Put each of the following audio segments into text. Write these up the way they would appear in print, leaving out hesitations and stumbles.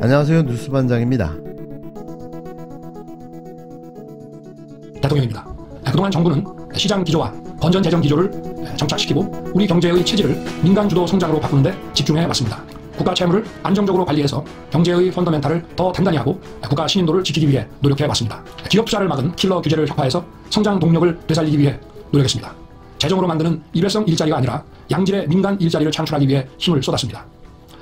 안녕하세요. 뉴스반장입니다. 대통령입니다. 그동안 정부는 시장 기조와 건전 재정 기조를 정착시키고 우리 경제의 체질을 민간 주도 성장으로 바꾸는 데 집중해 왔습니다. 국가 채무를 안정적으로 관리해서 경제의 펀더멘탈을 더 단단히 하고 국가 신인도를 지키기 위해 노력해 왔습니다. 기업 투자를 막은 킬러 규제를 혁파해서 성장 동력을 되살리기 위해 노력했습니다. 재정으로 만드는 일회성 일자리가 아니라 양질의 민간 일자리를 창출하기 위해 힘을 쏟았습니다.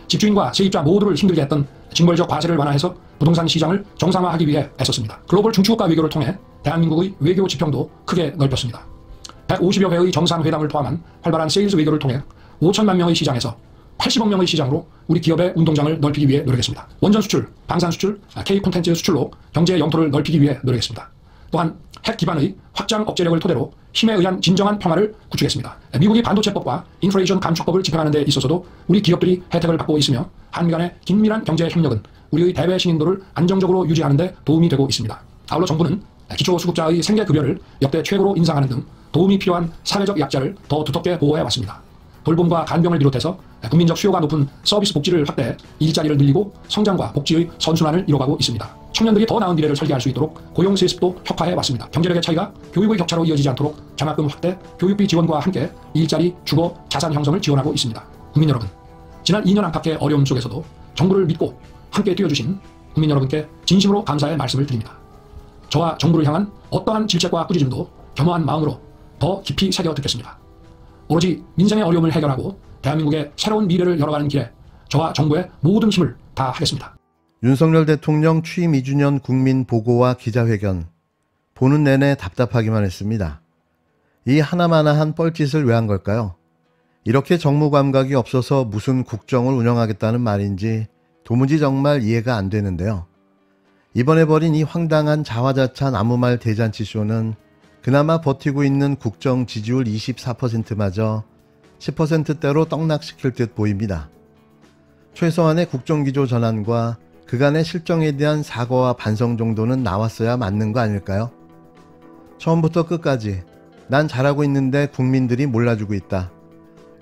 집주인과 세입자 모두를 힘들게 했던 징벌적 과세를 완화해서 부동산 시장을 정상화하기 위해 애썼습니다. 글로벌 중추국가 외교를 통해 대한민국의 외교 지평도 크게 넓혔습니다. 150여 회의 정상회담을 포함한 활발한 세일즈 외교를 통해 5천만 명의 시장에서 80억 명의 시장으로 우리 기업의 운동장을 넓히기 위해 노력했습니다. 원전 수출, 방산 수출, K 콘텐츠 수출로 경제 영토를 넓히기 위해 노력했습니다. 또한 핵 기반의 확장 억제력을 토대로 힘에 의한 진정한 평화를 구축했습니다. 미국이 반도체법과 인플레이션 감축법을 집행하는 데 있어서도 우리 기업들이 혜택을 받고 있으며 한미 간의 긴밀한 경제 협력은 우리의 대외 신인도를 안정적으로 유지하는 데 도움이 되고 있습니다. 아울러 정부는 기초수급자의 생계급여를 역대 최고로 인상하는 등 도움이 필요한 사회적 약자를 더 두텁게 보호해 왔습니다. 돌봄과 간병을 비롯해서 국민적 수요가 높은 서비스 복지를 확대해 일자리를 늘리고 성장과 복지의 선순환을 이뤄가고 있습니다. 청년들이 더 나은 미래를 설계할 수 있도록 고용 세습도 혁파해 왔습니다. 경제력의 차이가 교육의 격차로 이어지지 않도록 장학금 확대, 교육비 지원과 함께 일자리, 주거, 자산 형성을 지원하고 있습니다. 국민 여러분, 지난 2년 안팎의 어려움 속에서도 정부를 믿고 함께 뛰어주신 국민 여러분께 진심으로 감사의 말씀을 드립니다. 저와 정부를 향한 어떠한 질책과 꾸짖음도 겸허한 마음으로 더 깊이 새겨 듣겠습니다. 오로지 민생의 어려움을 해결하고 대한민국의 새로운 미래를 열어가는 길에 저와 정부의 모든 힘을 다하겠습니다. 윤석열 대통령 취임 2주년 국민 보고와 기자회견. 보는 내내 답답하기만 했습니다. 이 하나마나한 뻘짓을 왜 한 걸까요? 이렇게 정무 감각이 없어서 무슨 국정을 운영하겠다는 말인지 도무지 정말 이해가 안 되는데요. 이번에 벌인 이 황당한 자화자찬 아무 말 대잔치 쇼는 그나마 버티고 있는 국정 지지율 24%마저 10%대로 떡락시킬 듯 보입니다. 최소한의 국정기조 전환과 그간의 실정에 대한 사과와 반성 정도는 나왔어야 맞는 거 아닐까요? 처음부터 끝까지 난 잘하고 있는데 국민들이 몰라주고 있다.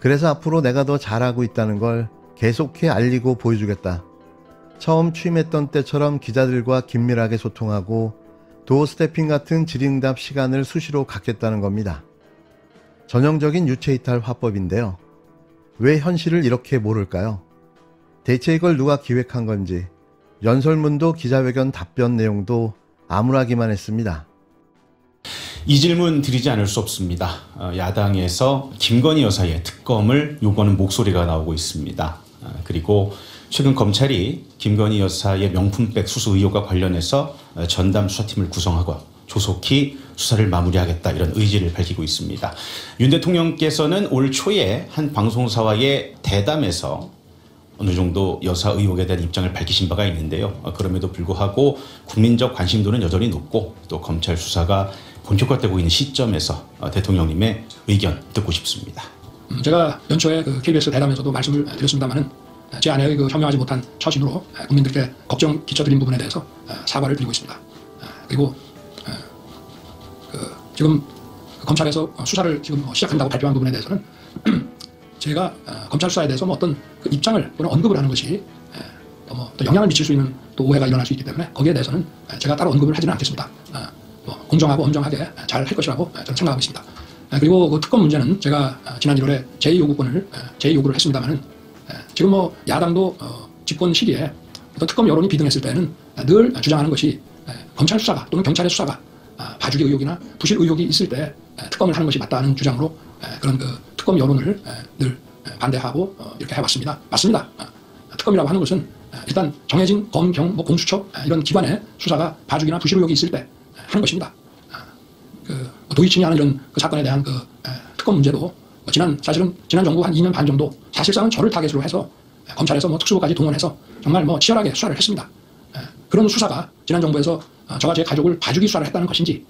그래서 앞으로 내가 더 잘하고 있다는 걸 계속해 알리고 보여주겠다. 처음 취임했던 때처럼 기자들과 긴밀하게 소통하고 도어 스태핑 같은 질의응답 시간을 수시로 갖겠다는 겁니다. 전형적인 유체이탈 화법인데요. 왜 현실을 이렇게 모를까요? 대체 이걸 누가 기획한 건지 연설문도 기자회견 답변 내용도 암울하기만 했습니다. 이 질문 드리지 않을 수 없습니다. 야당에서 김건희 여사의 특검을 요구하는 목소리가 나오고 있습니다. 그리고 최근 검찰이 김건희 여사의 명품백 수수 의혹과 관련해서 전담 수사팀을 구성하고 조속히 수사를 마무리하겠다 이런 의지를 밝히고 있습니다. 윤 대통령께서는 올 초에 한 방송사와의 대담에서 어느 정도 여사 의혹에 대한 입장을 밝히신 바가 있는데요. 그럼에도 불구하고 국민적 관심도는 여전히 높고 또 검찰 수사가 본격화되고 있는 시점에서 대통령님의 의견 듣고 싶습니다. 제가 연초에 그 KBS 대담에서도 말씀을 드렸습니다만은 제 아내의 그 현명하지 못한 처신으로 국민들께 걱정 끼쳐드린 부분에 대해서 사과를 드리고 있습니다. 그리고 지금 검찰에서 수사를 지금 시작한다고 발표한 부분에 대해서는 제가 검찰 수사에 대해서 어떤 그 입장을 또는 언급을 하는 것이 또 영향을 미칠 수 있는 또 오해가 일어날 수 있기 때문에 거기에 대해서는 제가 따로 언급을 하지는 않겠습니다. 공정하고 엄정하게 잘 할 것이라고 저는 생각하고 있습니다. 그리고 그 특검 문제는 제가 지난 1월에 제2요구를 했습니다만은 지금 야당도 집권 시기에 어떤 특검 여론이 비등했을 때는 늘 주장하는 것이 검찰 수사가 또는 경찰의 수사가 봐주기 의혹이나 부실 의혹이 있을 때 특검을 하는 것이 맞다는 주장으로 그런 그 특검 여론을 늘 반대하고 이렇게 해왔습니다. 맞습니다. 특검이라고 하는 것은 일단 정해진 검, 경, 공수처 이런 기관의 수사가 봐주기나 부실 의혹이 있을 때 하는 것입니다. 도이치니 하는 이런 그 사건에 대한 그 특검 문제도 사실은 지난 정부 한 2년 반 정도 사실상은 저를 타겟으로 해서 검찰에서 특수부까지 동원해서 정말 치열하게 수사를 했습니다. 그런 수사가 지난 정부에서 저와 제 가족을 봐주기 수사를 했다는 것인지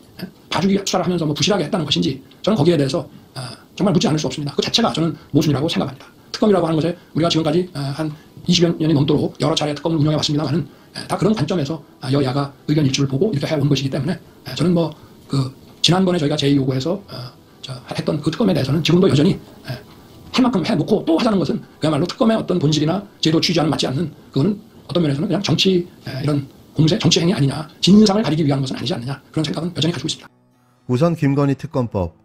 봐주기 수사를 하면서 부실하게 했다는 것인지 저는 거기에 대해서 정말 묻지 않을 수 없습니다. 그 자체가 저는 모순이라고 생각합니다. 특검이라고 하는 것에 우리가 지금까지 한 20여 년이 넘도록 여러 차례 특검을 운영해 왔습니다만은 다 그런 관점에서 여야가 의견 일치를 보고 이렇게 해온 것이기 때문에 저는 지난번에 저희가 제2요구해서 했던 그 특검에 대해서는 지금도 여전히 할 만큼 해놓고 또 하자는 것은 그야말로 특검의 어떤 본질이나 제도 취지와는 맞지 않는, 그거는 어떤 면에서는 그냥 정치 이런 공세, 정치 행위 아니냐, 진상을 가리기 위한 것은 아니지 않느냐, 그런 생각은 여전히 가지고 있습니다. 우선 김건희 특검법,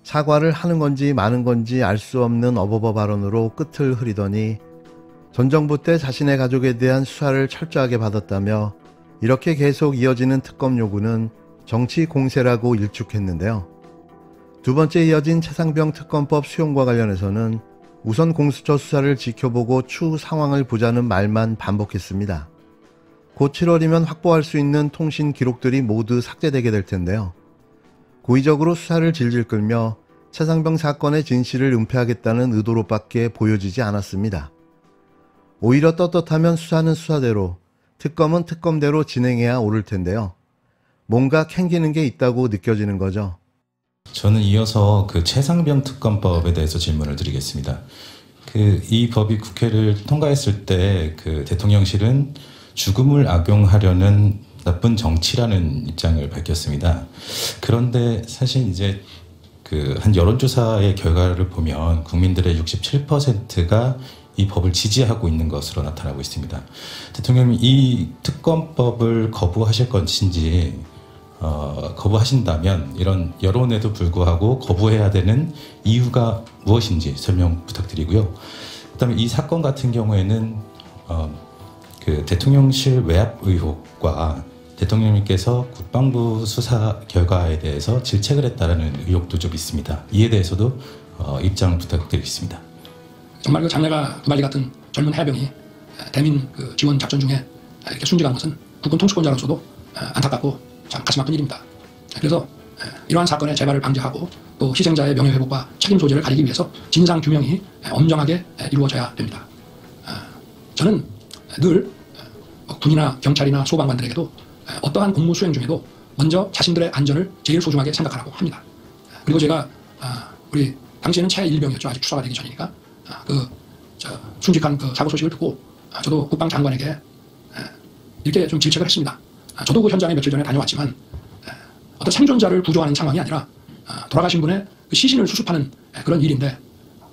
사과를 하는 건지 마는 건지 알 수 없는 어버버 발언으로 끝을 흐리더니 전 정부 때 자신의 가족에 대한 수사를 철저하게 받았다며 이렇게 계속 이어지는 특검 요구는 정치 공세라고 일축했는데요. 두 번째 이어진 최상병 특검법 수용과 관련해서는 우선 공수처 수사를 지켜보고 추후 상황을 보자는 말만 반복했습니다. 곧 7월이면 확보할 수 있는 통신 기록들이 모두 삭제되게 될 텐데요. 고의적으로 수사를 질질 끌며 최상병 사건의 진실을 은폐하겠다는 의도로밖에 보여지지 않았습니다. 오히려 떳떳하면 수사는 수사대로, 특검은 특검대로 진행해야 옳을 텐데요. 뭔가 캥기는 게 있다고 느껴지는 거죠. 저는 이어서 그 최상병 특검법에 대해서 질문을 드리겠습니다. 이 법이 국회를 통과했을 때 그 대통령실은 죽음을 악용하려는 나쁜 정치라는 입장을 밝혔습니다. 그런데 사실 이제 한 여론조사의 결과를 보면 국민들의 67%가 이 법을 지지하고 있는 것으로 나타나고 있습니다. 대통령이 이 특검법을 거부하실 것인지, 거부하신다면 이런 여론에도 불구하고 거부해야 되는 이유가 무엇인지 설명 부탁드리고요. 그다음에 이 사건 같은 경우에는 대통령실 외압 의혹과 대통령님께서 국방부 수사 결과에 대해서 질책을 했다는 의혹도 좀 있습니다. 이에 대해서도 입장 부탁드리겠습니다. 정말 그 장래가 두발리 같은 젊은 해병이 대민 지원 작전 중에 이렇게 순직한 것은 국군 통수권자로서도 안타깝고 참 가슴 아픈 일입니다. 그래서 이러한 사건의 재발을 방지하고 또 희생자의 명예회복과 책임 소재를 가리기 위해서 진상 규명이 엄정하게 이루어져야 됩니다. 저는 늘 군이나 경찰이나 소방관들에게도 어떠한 공무 수행 중에도 먼저 자신들의 안전을 제일 소중하게 생각하라고 합니다. 그리고 제가 우리 당시에는 최일병이었죠. 아직 추사가 되기 전이니까 순직한 사고 소식을 듣고 저도 국방장관에게 이렇게 좀 질책을 했습니다. 저도 그 현장에 며칠 전에 다녀왔지만 어떤 생존자를 구조하는 상황이 아니라 돌아가신 분의 시신을 수습하는 그런 일인데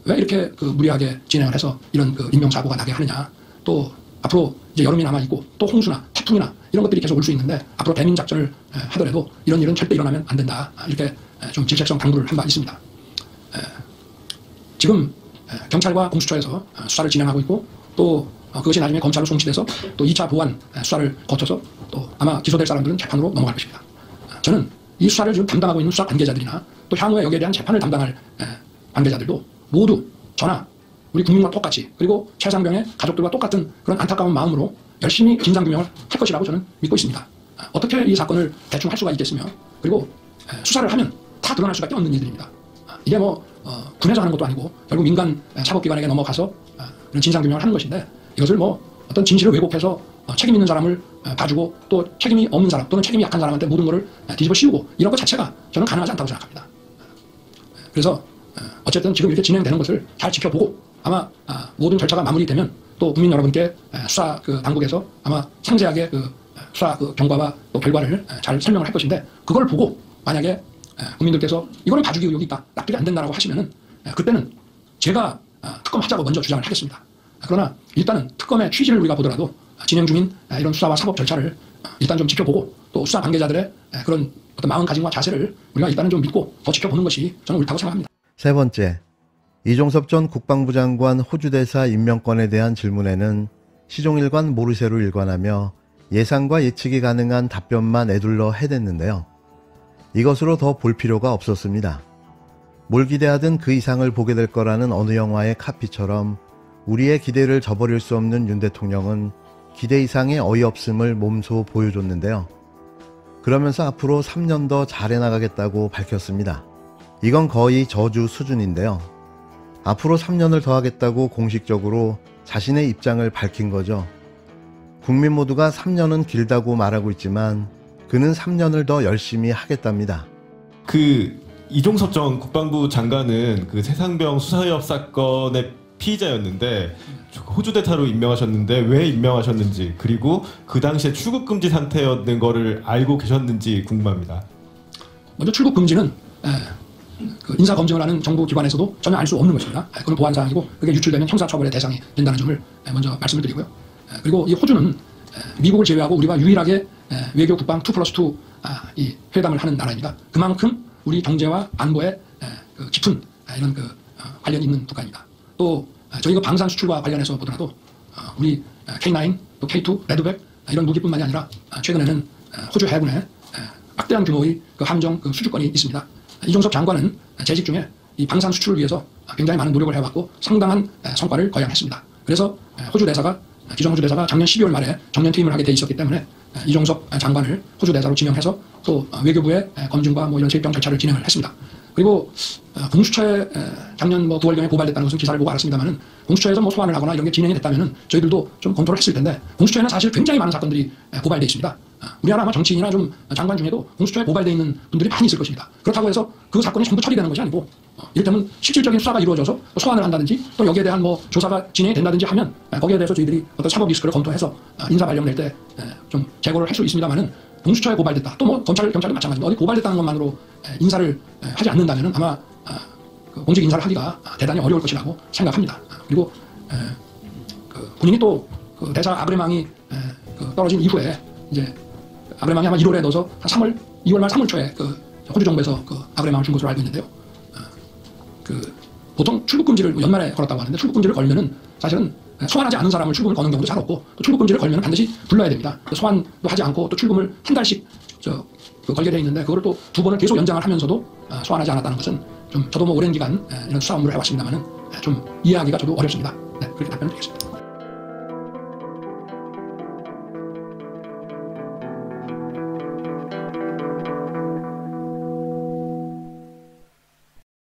왜 이렇게 무리하게 진행을 해서 이런 인명사고가 나게 하느냐. 또 앞으로 이제 여름이 남아있고 또 홍수나 태풍이나 이런 것들이 계속 올 수 있는데 앞으로 대민 작전을 하더라도 이런 일은 절대 일어나면 안 된다. 이렇게 좀 질책성 당부를 한 바 있습니다. 지금 경찰과 공수처에서 수사를 진행하고 있고 또 그것이 나중에 검찰로 송치돼서 또 2차 보완 수사를 거쳐서 또 아마 기소될 사람들은 재판으로 넘어갈 것입니다. 저는 이 수사를 지금 담당하고 있는 수사 관계자들이나 또 향후에 여기에 대한 재판을 담당할 관계자들도 모두 저나 우리 국민과 똑같이 그리고 최상병의 가족들과 똑같은 그런 안타까운 마음으로 열심히 진상규명을 할 것이라고 저는 믿고 있습니다. 어떻게 이 사건을 대충 할 수가 있겠으며 그리고 수사를 하면 다 드러날 수밖에 없는 일들입니다. 이게 군에서 하는 것도 아니고 결국 민간 사법기관에게 넘어가서 그런 진상규명을 하는 것인데 이것을 어떤 진실을 왜곡해서 책임 있는 사람을 봐주고 또 책임이 없는 사람 또는 책임이 약한 사람한테 모든 것을 뒤집어 씌우고 이런 것 자체가 저는 가능하지 않다고 생각합니다. 그래서 어쨌든 지금 이렇게 진행되는 것을 잘 지켜보고 아마 모든 절차가 마무리되면 또 국민 여러분께 수사 당국에서 아마 상세하게 수사 경과와 또 결과를 잘 설명을 할 것인데 그걸 보고 만약에 국민들께서 이거는 봐주기 의혹이 있다, 납득이 안 된다라고 하시면은 그때는 제가 특검하자고 먼저 주장을 하겠습니다. 그러나 일단은 특검의 취지를 우리가 보더라도 진행 중인 이런 수사와 사법 절차를 일단 좀 지켜보고 또 수사 관계자들의 그런 어떤 마음가짐과 자세를 우리가 일단은 좀 믿고 더 지켜보는 것이 저는 옳다고 생각합니다. 세 번째, 이종섭 전 국방부 장관 호주대사 임명권에 대한 질문에는 시종일관 모르쇠로 일관하며 예상과 예측이 가능한 답변만 에둘러 해댔는데요. 이것으로 더 볼 필요가 없었습니다. 뭘 기대하든 그 이상을 보게 될 거라는 어느 영화의 카피처럼 우리의 기대를 저버릴 수 없는 윤 대통령은 기대 이상의 어이없음을 몸소 보여줬는데요. 그러면서 앞으로 3년 더 잘해나가겠다고 밝혔습니다. 이건 거의 저주 수준인데요. 앞으로 3년을 더 하겠다고 공식적으로 자신의 입장을 밝힌 거죠. 국민 모두가 3년은 길다고 말하고 있지만 그는 3년을 더 열심히 하겠답니다. 이종섭 전 국방부 장관은 최상병 수사협 사건의 피의자였는데 호주 대사로 임명하셨는데 왜 임명하셨는지 그리고 그 당시에 출국 금지 상태였는 거를 알고 계셨는지 궁금합니다. 먼저 출국 금지는 그 인사 검증을 하는 정부 기관에서도 전혀 알 수 없는 것입니다. 그건 보안 사항이고 그게 유출되면 형사처벌의 대상이 된다는 점을 먼저 말씀을 드리고요. 그리고 이 호주는 미국을 제외하고 우리와 유일하게 외교 국방 2+2 이 회담을 하는 나라입니다. 그만큼 우리 경제와 안보에 그 깊은 이런 그 관련이 있는 국가입니다. 또 저희가 방산 수출과 관련해서 보더라도 우리 K9, 또 K2, 레드백 이런 무기뿐만이 아니라 최근에는 호주 해군에 막대한 규모의 그 함정 그 수주권이 있습니다. 이종석 장관은 재직 중에 이 방산 수출을 위해서 굉장히 많은 노력을 해왔고 상당한 성과를 거양했습니다. 그래서 호주 대사가 기존 호주 대사가 작년 12월 말에 정년 퇴임을 하게 돼 있었기 때문에 이종석 장관을 호주 대사로 지명해서 또 외교부의 검증과 뭐 이런 세입병 절차를 진행을 했습니다. 그리고 공수처에 작년 뭐 9월경에 고발됐다는 것은 기사를 보고 알았습니다만은 공수처에서 뭐 소환을 하거나 이런 게 진행이 됐다면은 저희들도 좀 검토를 했을 텐데 공수처에는 사실 굉장히 많은 사건들이 고발돼 있습니다. 우리나라 아마 정치인이나 좀 장관 중에도 공수처에 고발돼 있는 분들이 많이 있을 것입니다. 그렇다고 해서 그 사건이 전부 처리되는 것이 아니고 이를테면 실질적인 수사가 이루어져서 소환을 한다든지 또 여기에 대한 뭐 조사가 진행이 된다든지 하면 거기에 대해서 저희들이 어떤 사법 리스크를 검토해서 인사 발령을 낼 때 좀 제고를 할 수 있습니다만은 공수처에 고발됐다. 또 뭐 경찰도 마찬가지입니다. 어디 고발됐다는 것만으로 인사를 하지 않는다면 아마 그 공직 인사를 하기가 대단히 어려울 것이라고 생각합니다. 그리고 그 본인이 또 그 대사 아브레망이 그 떨어진 이후에 이제 아브레망이 아마 1월에 넣어서 한 2월 말 3월 초에 그 호주 정부에서 그 아브레망을 준 것으로 알고 있는데요. 그 보통 출국 금지를 연말에 걸었다고 하는데 출국 금지를 걸면은 사실은 소환하지 않은 사람을 출국을 거는 경우도 잘 없고 또 출국 금지를 걸면 반드시 불러야 됩니다. 소환도 하지 않고 또 출국을 한 달씩 걸게 돼 있는데 그거를 또 2번을 계속 연장을 하면서도 소환하지 않았다는 것은 좀 저도 뭐 오랜 기간 이런 수사 업무를 해왔습니다만은 좀 이해하기가 저도 어렵습니다. 네, 그렇게 답변을 드리겠습니다.